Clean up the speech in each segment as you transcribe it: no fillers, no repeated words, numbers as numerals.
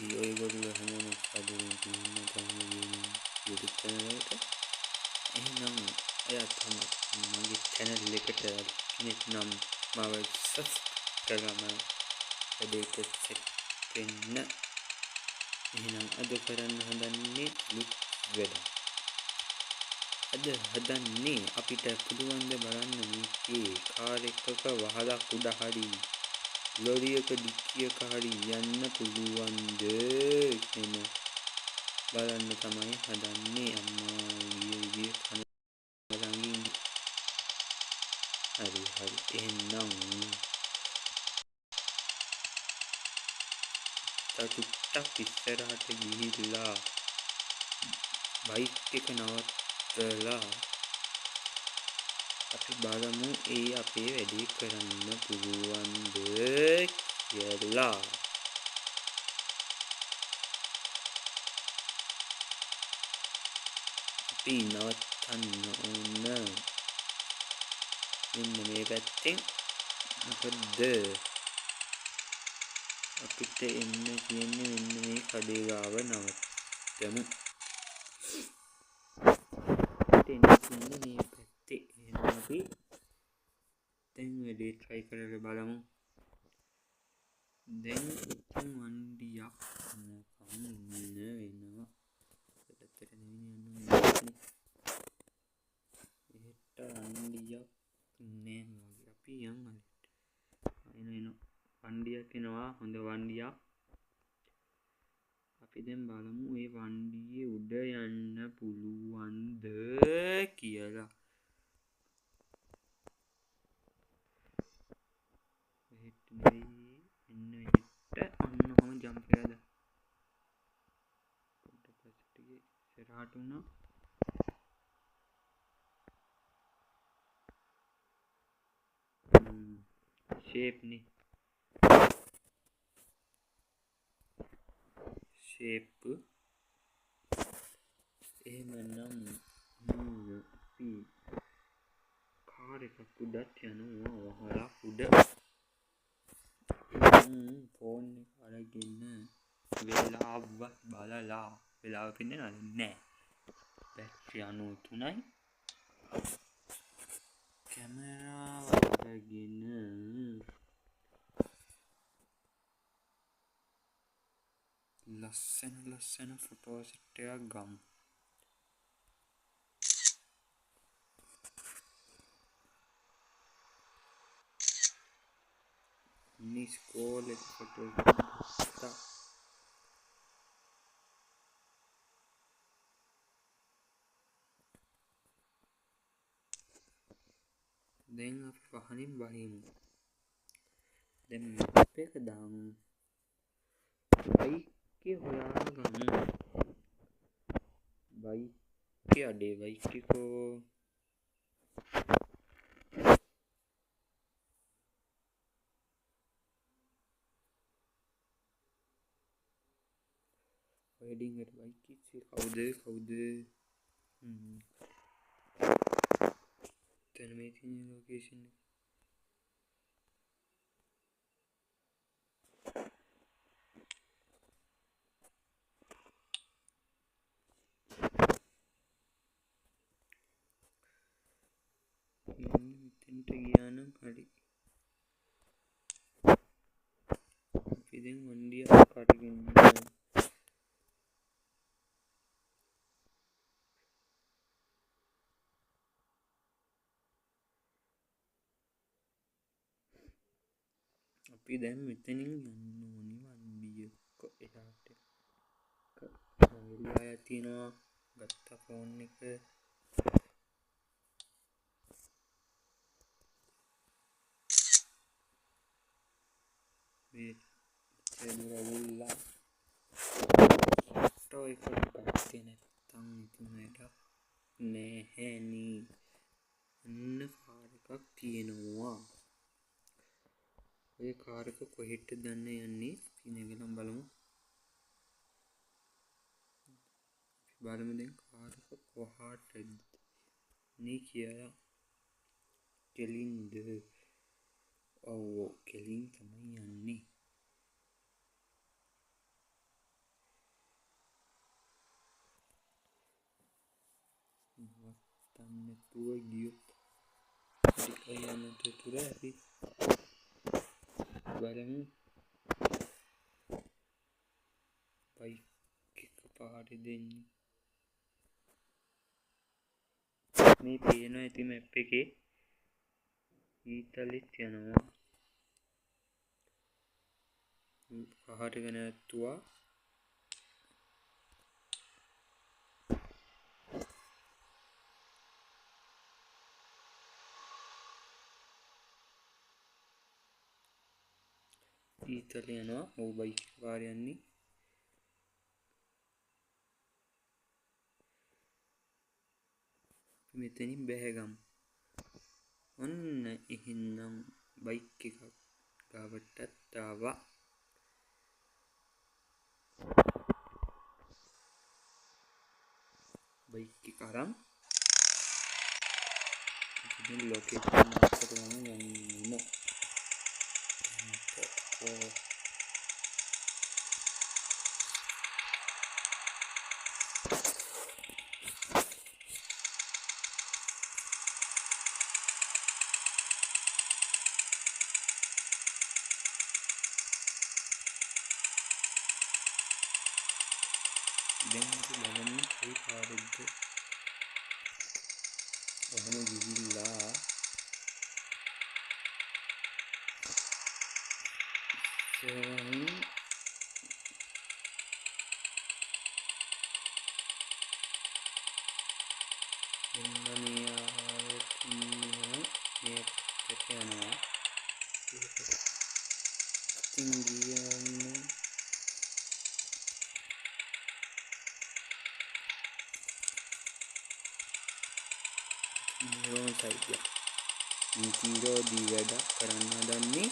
ඔයගොල්ලෝ හැමෝම සාදරයෙන් පිළිගන්න තමයි YouTube channel එකට. එහෙනම් ඔයා තමයි මගේ channel එකට කෙනෙක් නම් මාව subscribe කරගම වැඩේට set වෙන්න. එහෙනම් අද කරන්න හදන්නේ අලුත් වැඩක්. අද හදන්නේ අපිට පුළුවන් ද බලන්න මේකේ කාර් එකක වහලා කුඩ හරි ලොරියක ඩික්කියක හරි යන්න පුළුවන්ද කියන බලන්න තමයි හදන්නේ. අම්මා ගියේ කනරංගින් හරි එහෙනම් ටිකක් ඉස්සරහට ගිහිල්ලා බයික් එක නවත්තලා අපි බලමු ඒ අපේ වැඩේ කරන්න පුළුවන්ද කියලා. අපි නවත්තන්න ඕන මෙන්න මේ පැත්තෙන්. මොකද අපිට එන්න කියන්නේ මෙන්න මේ කඩේ ගාව නවත්තමු. එන්න කියන්නේ මේ පැත්තේ. එහෙනම් අපි දැන් වැඩේ try කරලා බලමු. දැන් ඉතින් වண்டிයක් මොකක්ද වෙනවා. පැත්තට නෙවෙයි යන්නේ. එහෙට වண்டிයක් නෑ වගේ. අපි යන් එන වண்டிයක් එනවා. හොඳ වண்டிයක්. අපි දැන් බලමු මේ වண்டிයේ උඩ යන්න පුළුවන්ද කියලා. එහෙට නෙවෙයි එන්න එහෙට අන්න කොහොම ජම්ප් කරලා පොඩ්ඩක් පස්සට ගියේ ඉස්සරහට උනා. shape නේ shape. එහෙමනම් අපි කාර් එකක් උඩට යනවා. වහලා උඩ ෆෝන් එක අරගෙන වෙලාවත් බලලා වෙලාව පෙන්නනවද නෑ. බැටරි 93යි. කැමරාව අරගෙන ලස්සන ෆොටෝ සෙට් එකක් ගමු. මේ ස්කෝලේ ෆොටෝ ගත්තා. දැන් අපි වහනින් බහිමු. දැන් මැප් එක දාමු. බයික් එක හොයාගමු. බයික් අඩේ බයික් එකෝ වෙඩින් එකට බයික් ඉස්සේ කවුද තන මේ තියෙන ලොකේෂන් එක. මෙතෙන්ට ගියා නම් හරි. අපි දැන් වண்டிයක් අරගෙන අපි දැන් මෙතනින් යන්න ඕනි වண்டிයක එහාට. වෙලා තියෙනවා ගත්ත ෆෝන් එක. මේ සෙල්ලුලා ෆොටෝ එක ගත්තේ නැත්තම් ඉතින් වැඩක් නැහැ නේ. අන්න කාර් එකක් තියෙනවා. ඔය කාර් එක කොහෙටද යන්නේ? අපි නැගලා බලමු. බලමු දැන් කාර් එක කොහාටද නේ කියලා. කෙලින්ද? ඔව් කෙලින් තමයි යන්නේ. නැතුව ගියොත් ටික යනතුර අපි බලමු බයික් එක පාරේ දෙන්නේ. මේ පේනවා ඇති මැප් එකේ ඊතලෙත් යනවා. පහට ගෙන ඇත්තුවා ඊතල යනවා. ඔව් බයික් පාර යන්නේ. මෙතනින් බැහැගමු. ඔන්න එහෙනම් බයික් එකක් ගාවටත් ආවා. බයික් එක අරන් ඉතින් ලොකේෂන් එකට යන්න. දැන් අපි බලමු කොයි පාරෙන්ද එහෙම ගිහිල්ලා ඉස්සරහින් මේ පැත්තට යනවා. ඉතින් ගියන්නේ රෝන් සයිඩ් එක. නීති විරෝධී වැඩ කරන්න හදන්නේ.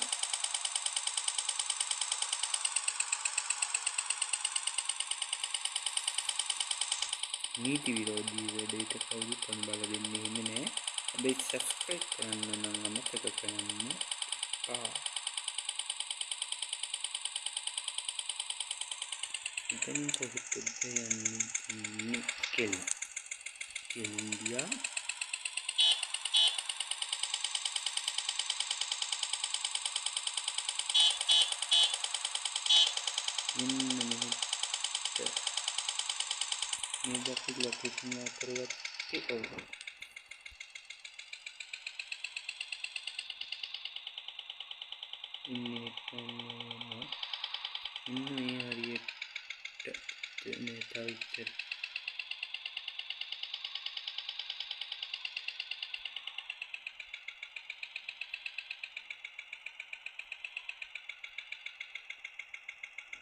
නීති විරෝධී වැඩේට කවුරුත් අනුබල දෙන්නේ එහෙම නෑ. හැබැයි සබ්ස්ක්‍රයිබ් කරන්න නම් අමතක කරන්න එපා. ඉතින් කොහෙටද යන්නේ? කෙල්ලියා මේ අපි ලොකේෂන් එක කරගත්තේ. ඔව් ඉන්නේ හරියට මේ තවිච්චර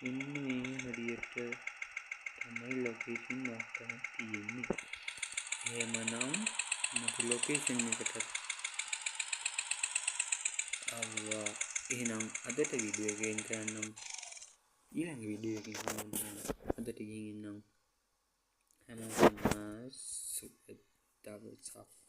ඉන්නේ හරියට තමයි ලොකේෂන් වත්තන තියෙන්නේ. එහෙමනම් මට ලොකේෂන් එකට ආවා. එහෙනම් අදට වීඩියෝ එක එන්ඩ් කරන්නම්. ඊළඟ වීඩියෝ එකකින් අදට ගිහින් ඉන්නම්. හැමෝටම සුබ දවසක්.